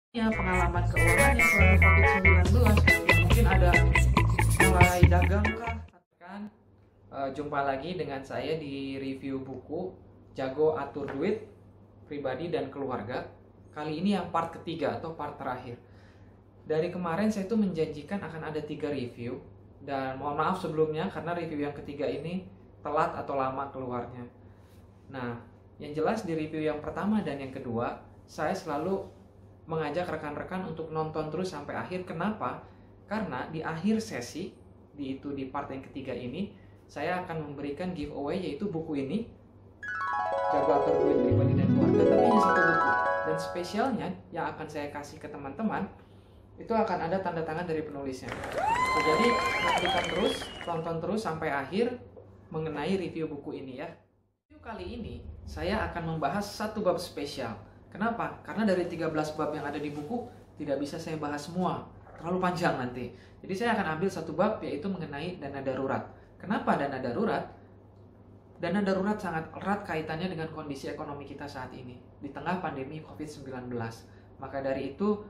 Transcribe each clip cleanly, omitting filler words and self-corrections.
Ya, pengalaman keuangannya selama COVID-19 ya mungkin ada mulai dagang kah kan. Jumpa lagi dengan saya di review buku Jago Atur Duit Pribadi dan Keluarga. Kali ini yang part ketiga atau part terakhir. Dari kemarin saya tuh menjanjikan akan ada 3 review, dan mohon maaf sebelumnya karena review yang ketiga ini telat atau lama keluarnya. Nah, yang jelas di review yang pertama dan yang kedua saya selalu mengajak rekan-rekan untuk nonton terus sampai akhir. Kenapa? Karena di akhir sesi, di part yang ketiga ini, saya akan memberikan giveaway, yaitu buku ini, Jago Atur Duit Pribadi dan Keluarga, tapi hanya 1 buku. Dan spesialnya yang akan saya kasih ke teman-teman, itu akan ada tanda tangan dari penulisnya. Jadi, nantikan terus, tonton terus sampai akhir mengenai review buku ini ya. Review kali ini, saya akan membahas 1 bab spesial. Kenapa? Karena dari 13 bab yang ada di buku tidak bisa saya bahas semua, terlalu panjang nanti. Jadi saya akan ambil 1 bab, yaitu mengenai dana darurat. Kenapa dana darurat? Dana darurat sangat erat kaitannya dengan kondisi ekonomi kita saat ini di tengah pandemi COVID-19. Maka dari itu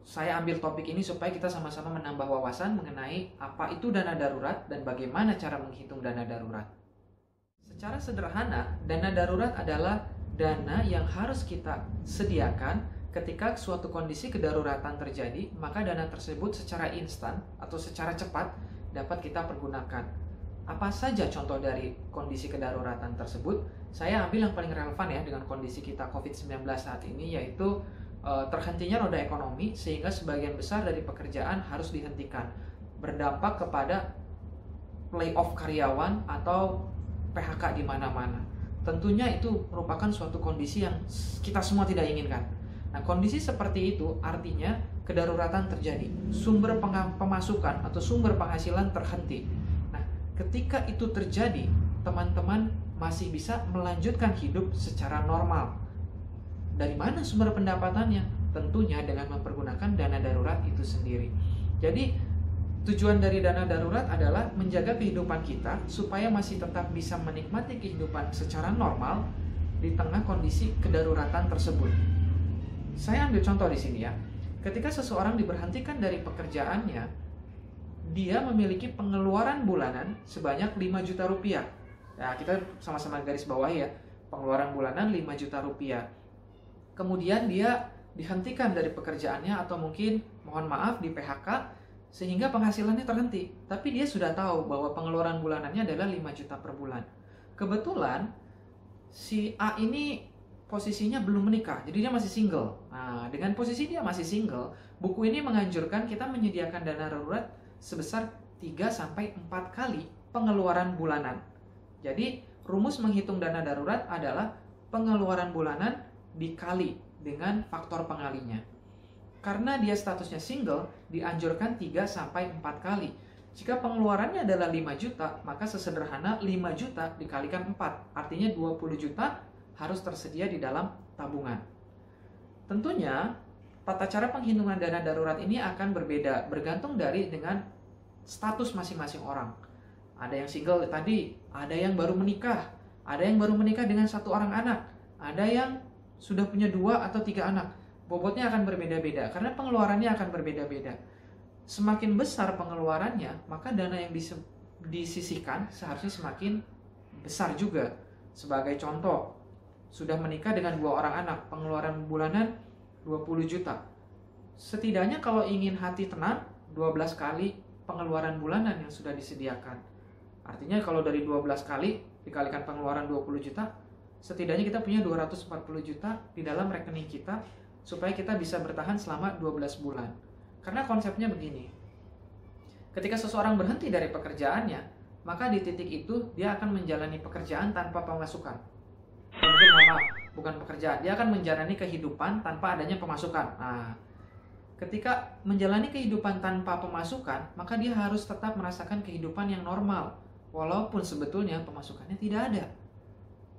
saya ambil topik ini supaya kita sama-sama menambah wawasan mengenai apa itu dana darurat dan bagaimana cara menghitung dana darurat. Secara sederhana, dana darurat adalah dana yang harus kita sediakan ketika suatu kondisi kedaruratan terjadi, maka dana tersebut secara instan atau secara cepat dapat kita pergunakan. Apa saja contoh dari kondisi kedaruratan tersebut? Saya ambil yang paling relevan ya dengan kondisi kita COVID-19 saat ini, yaitu terhentinya roda ekonomi sehingga sebagian besar dari pekerjaan harus dihentikan, berdampak kepada layoff karyawan atau PHK di mana-mana. Tentunya itu merupakan suatu kondisi yang kita semua tidak inginkan. Nah, kondisi seperti itu artinya kedaruratan terjadi, sumber pemasukan atau sumber penghasilan terhenti. Nah, ketika itu terjadi, teman-teman masih bisa melanjutkan hidup secara normal. Dari mana sumber pendapatannya? Tentunya dengan mempergunakan dana darurat itu sendiri. Jadi, tujuan dari dana darurat adalah menjaga kehidupan kita supaya masih tetap bisa menikmati kehidupan secara normal di tengah kondisi kedaruratan tersebut. Saya ambil contoh di sini ya. Ketika seseorang diberhentikan dari pekerjaannya, dia memiliki pengeluaran bulanan sebanyak 5 juta rupiah. Nah, kita sama-sama garis bawah ya. Pengeluaran bulanan 5 juta rupiah. Kemudian dia dihentikan dari pekerjaannya atau mungkin mohon maaf di PHK, sehingga penghasilannya terhenti. Tapi dia sudah tahu bahwa pengeluaran bulanannya adalah 5 juta per bulan. Kebetulan si A ini posisinya belum menikah, jadi dia masih single. Nah, dengan posisi dia masih single, buku ini menganjurkan kita menyediakan dana darurat sebesar 3-4 kali pengeluaran bulanan. Jadi, rumus menghitung dana darurat adalah pengeluaran bulanan dikali dengan faktor pengalinya. Karena dia statusnya single, dianjurkan 3-4 kali. Jika pengeluarannya adalah 5 juta, maka sesederhana 5 juta dikalikan 4. Artinya 20 juta harus tersedia di dalam tabungan. Tentunya, tata cara penghitungan dana darurat ini akan berbeda, bergantung dengan status masing-masing orang. Ada yang single tadi, ada yang baru menikah, ada yang baru menikah dengan 1 orang anak, ada yang sudah punya 2 atau 3 anak. Bobotnya akan berbeda-beda karena pengeluarannya akan berbeda-beda. Semakin besar pengeluarannya, maka dana yang disisihkan seharusnya semakin besar juga. Sebagai contoh, sudah menikah dengan 2 orang anak, pengeluaran bulanan 20 juta. Setidaknya kalau ingin hati tenang, 12 kali pengeluaran bulanan yang sudah disediakan. Artinya kalau dari 12 kali dikalikan pengeluaran 20 juta, setidaknya kita punya 240 juta di dalam rekening kita, supaya kita bisa bertahan selama 12 bulan. Karena konsepnya begini. Ketika seseorang berhenti dari pekerjaannya, maka di titik itu dia akan menjalani pekerjaan tanpa pemasukan. Mungkin bukan pekerjaan, dia akan menjalani kehidupan tanpa adanya pemasukan. Nah, ketika menjalani kehidupan tanpa pemasukan, maka dia harus tetap merasakan kehidupan yang normal, walaupun sebetulnya pemasukannya tidak ada.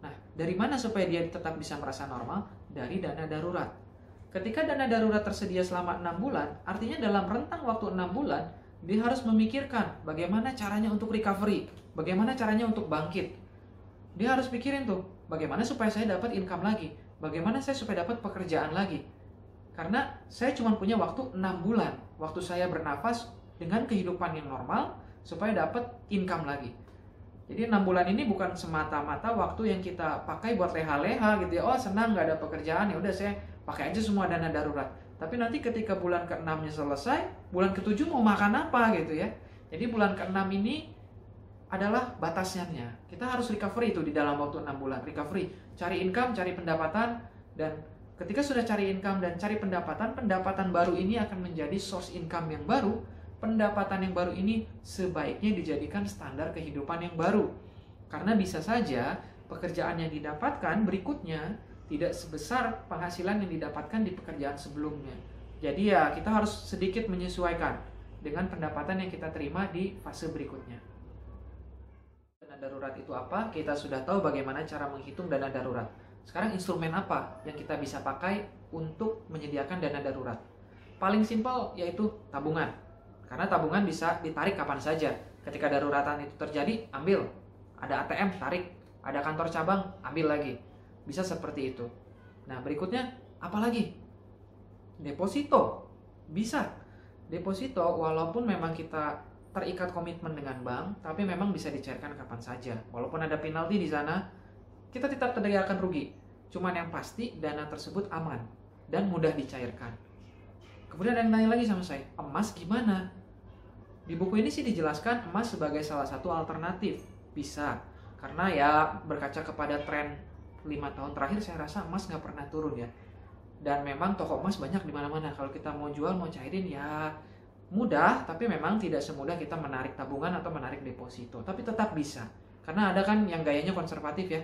Nah, dari mana supaya dia tetap bisa merasa normal? Dari dana darurat. Ketika dana darurat tersedia selama 6 bulan, artinya dalam rentang waktu 6 bulan, dia harus memikirkan bagaimana caranya untuk recovery, bagaimana caranya untuk bangkit. Dia harus pikirin tuh, bagaimana supaya saya dapat income lagi, bagaimana saya supaya dapat pekerjaan lagi. Karena saya cuma punya waktu 6 bulan. Waktu saya bernafas dengan kehidupan yang normal supaya dapat income lagi. Jadi 6 bulan ini bukan semata-mata waktu yang kita pakai buat leha-leha gitu ya. Oh senang gak ada pekerjaan, ya udah saya pakai aja semua dana darurat. Tapi nanti ketika bulan ke-6-nya selesai, bulan ke-7 mau makan apa gitu ya. Jadi bulan ke-6 ini adalah batasnya. Kita harus recovery itu di dalam waktu 6 bulan. Recovery, cari income, cari pendapatan. Dan ketika sudah cari income dan cari pendapatan, pendapatan baru ini akan menjadi source income yang baru. Pendapatan yang baru ini sebaiknya dijadikan standar kehidupan yang baru. Karena bisa saja pekerjaan yang didapatkan berikutnya tidak sebesar penghasilan yang didapatkan di pekerjaan sebelumnya. Jadi ya kita harus sedikit menyesuaikan dengan pendapatan yang kita terima di fase berikutnya. Dana darurat itu apa? Kita sudah tahu bagaimana cara menghitung dana darurat. Sekarang instrumen apa yang kita bisa pakai untuk menyediakan dana darurat? Paling simpel yaitu tabungan. Karena tabungan bisa ditarik kapan saja. Ketika daruratan itu terjadi, ambil. Ada ATM, tarik. Ada kantor cabang, ambil lagi. Bisa seperti itu. Nah, berikutnya apa lagi? Deposito. Bisa. Deposito walaupun memang kita terikat komitmen dengan bank, tapi memang bisa dicairkan kapan saja. Walaupun ada penalti di sana, kita tetap tidak akan rugi. Cuman yang pasti dana tersebut aman dan mudah dicairkan. Kemudian ada yang nanya lagi sama saya, emas gimana? Di buku ini sih dijelaskan emas sebagai salah satu alternatif. Bisa. Karena ya berkaca kepada tren 5 tahun terakhir saya rasa emas nggak pernah turun ya. Dan memang toko emas banyak di mana-mana. Kalau kita mau jual, mau cairin ya mudah, tapi memang tidak semudah kita menarik tabungan atau menarik deposito. Tapi tetap bisa. Karena ada kan yang gayanya konservatif ya.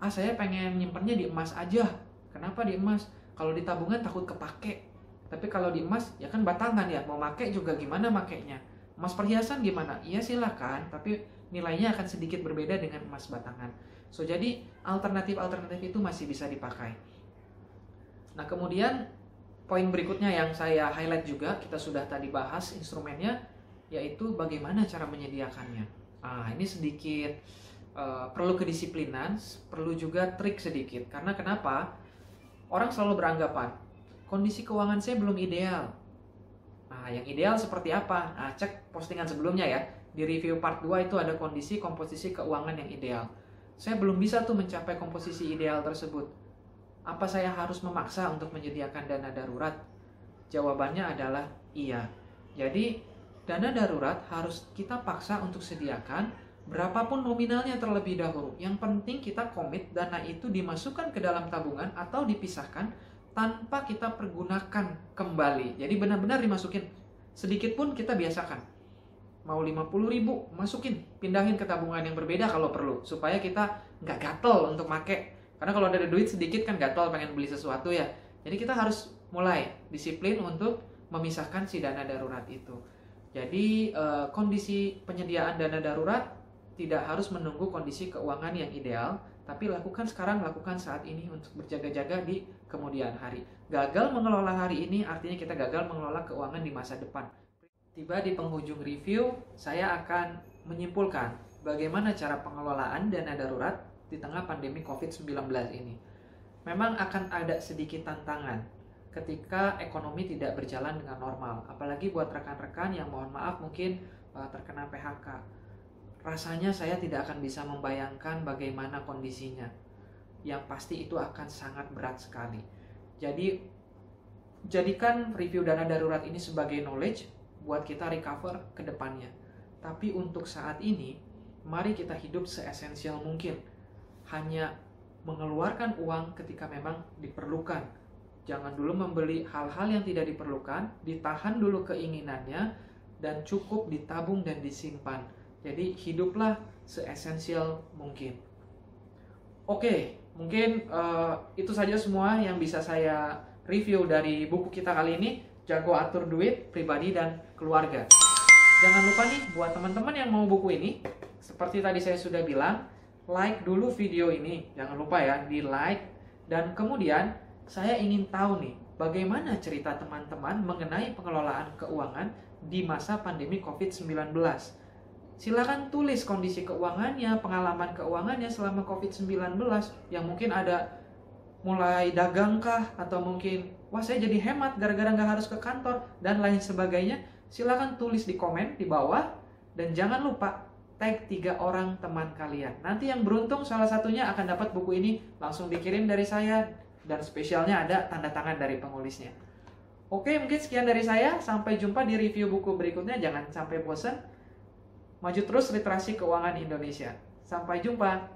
Saya pengen nyimpennya di emas aja. Kenapa di emas? Kalau di tabungan takut kepake. Tapi kalau di emas, ya kan batangan ya. Mau make juga gimana makainya. Emas perhiasan gimana? Iya silakan, tapi nilainya akan sedikit berbeda dengan emas batangan. So, jadi alternatif-alternatif itu masih bisa dipakai. Nah, kemudian poin berikutnya yang saya highlight juga, kita sudah tadi bahas instrumennya, yaitu bagaimana cara menyediakannya. Ini sedikit perlu kedisiplinan, perlu juga trik sedikit. Karena kenapa? Orang selalu beranggapan, kondisi keuangan saya belum ideal. Yang ideal seperti apa? Cek postingan sebelumnya ya. Di review part 2 itu ada kondisi komposisi keuangan yang ideal. Saya belum bisa tuh mencapai komposisi ideal tersebut. Apa saya harus memaksa untuk menyediakan dana darurat? Jawabannya adalah iya. Jadi, dana darurat harus kita paksa untuk sediakan berapapun nominalnya terlebih dahulu. Yang penting kita komit dana itu dimasukkan ke dalam tabungan atau dipisahkan tanpa kita pergunakan kembali. Jadi benar-benar dimasukin. Sedikit pun kita biasakan. Mau 50.000, masukin. Pindahin ke tabungan yang berbeda kalau perlu. Supaya kita nggak gatel untuk make. Karena kalau ada duit sedikit kan gatel pengen beli sesuatu ya. Jadi kita harus mulai disiplin untuk memisahkan si dana darurat itu. Jadi kondisi penyediaan dana darurat tidak harus menunggu kondisi keuangan yang ideal. Tapi lakukan sekarang, lakukan saat ini untuk berjaga-jaga di kemudian hari. Gagal mengelola hari ini artinya kita gagal mengelola keuangan di masa depan. Tiba di penghujung review, saya akan menyimpulkan bagaimana cara pengelolaan dana darurat di tengah pandemi COVID-19 ini. Memang akan ada sedikit tantangan ketika ekonomi tidak berjalan dengan normal. Apalagi buat rekan-rekan yang mohon maaf mungkin terkena PHK. Rasanya saya tidak akan bisa membayangkan bagaimana kondisinya. Yang pasti itu akan sangat berat sekali. Jadi, jadikan review dana darurat ini sebagai knowledge buat kita recover ke depannya. Tapi untuk saat ini, mari kita hidup se-esensial mungkin. Hanya mengeluarkan uang ketika memang diperlukan. Jangan dulu membeli hal-hal yang tidak diperlukan, ditahan dulu keinginannya, dan cukup ditabung dan disimpan. Jadi hiduplah se-esensial mungkin. Oke, mungkin itu saja semua yang bisa saya review dari buku kita kali ini, Jago Atur Duit, Pribadi dan Keluarga. Jangan lupa nih, buat teman-teman yang mau buku ini, seperti tadi saya sudah bilang, like dulu video ini. Jangan lupa ya, di like. Dan kemudian, saya ingin tahu nih, bagaimana cerita teman-teman mengenai pengelolaan keuangan di masa pandemi COVID-19. Silakan tulis kondisi keuangannya, pengalaman keuangannya selama COVID-19 yang mungkin ada mulai dagang kah? Atau mungkin, wah saya jadi hemat gara-gara nggak harus ke kantor, dan lain sebagainya. Silahkan tulis di komen di bawah. Dan jangan lupa tag 3 orang teman kalian. Nanti yang beruntung salah satunya akan dapat buku ini langsung dikirim dari saya. Dan spesialnya ada tanda tangan dari penulisnya. Oke, mungkin sekian dari saya. Sampai jumpa di review buku berikutnya. Jangan sampai bosan. Maju terus literasi keuangan Indonesia. Sampai jumpa.